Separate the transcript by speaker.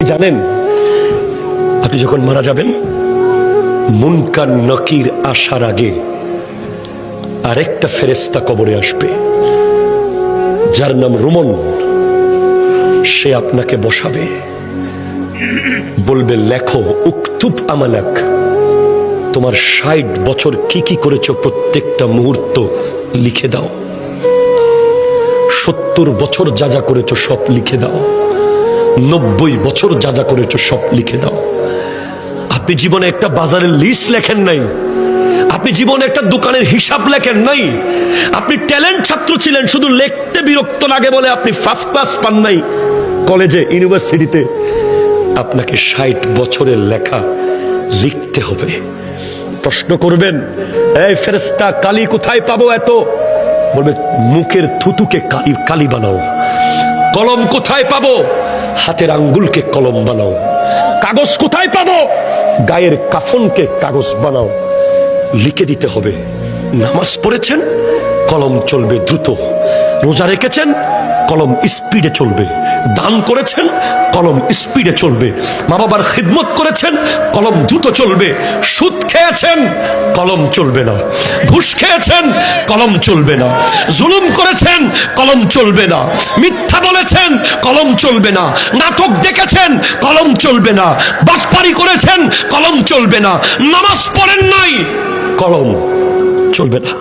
Speaker 1: জানেন আপনি যখন মারা যাবেন মুনকার নকির আসার আগে আরেকটা ফেরেশতা কবরে আসবে যার নাম রুমন। সে আপনাকে বসাবে, বলবে লেখো উকতুব আমালাক, তোমার ৬০ বছর কি কি করেছো প্রত্যেকটা মুহূর্ত লিখে দাও। ৭০ বছর যা যা করেছো সব লিখে দাও। ৯০ বছর যা যা করেছো সব লিখে দাও। আপনি জীবনে একটা বাজারের লিস্ট লেখেন নাই, আপনি জীবনে একটা দোকানের হিসাব লেখেন নাই, আপনি ট্যালেন্ট ছাত্র ছিলেন, শুধু লিখতে বিরক্ত লাগে বলে আপনি ফার্স্ট ক্লাস পান নাই কলেজে ইউনিভার্সিটিতে। আপনাকে ৬০ বছরের লেখা লিখতে হবে। প্রশ্ন করবেন, এই ফেরেশতা কালি কোথায় পাবো এত? বলবে মুখের থুতুকে কালি বানাও। কলম কোথায় পাবো? হাতের আঙ্গুলকে কলম বানাও। কাগজ কোথায় পাবো? গায়ের কাফনকে কাগজ বানাও। লিখে দিতে হবে। নামাজ পড়েছেন, কলম চলবে দ্রুত। রোজা রেখেছেন, কলম স্পিডে চলবে। দান করেছেন, কলম স্পিডে চলবে। মা বাবার খিদমত করেছেন, কলম দ্রুত চলবে। সুদ খেয়েছেন, কলম চলবে না। ঘুষ খেয়েছেন, কলম চলবে না। জুলুম করেছেন, কলম চলবে না। মিথ্যা বলেছেন, কলম চলবে না। নাটক দেখেছেন, কলম চলবে না। বাটপারি করেছেন, কলম চলবে না। নামাজ পড়েন নাই, কলম চলবে না।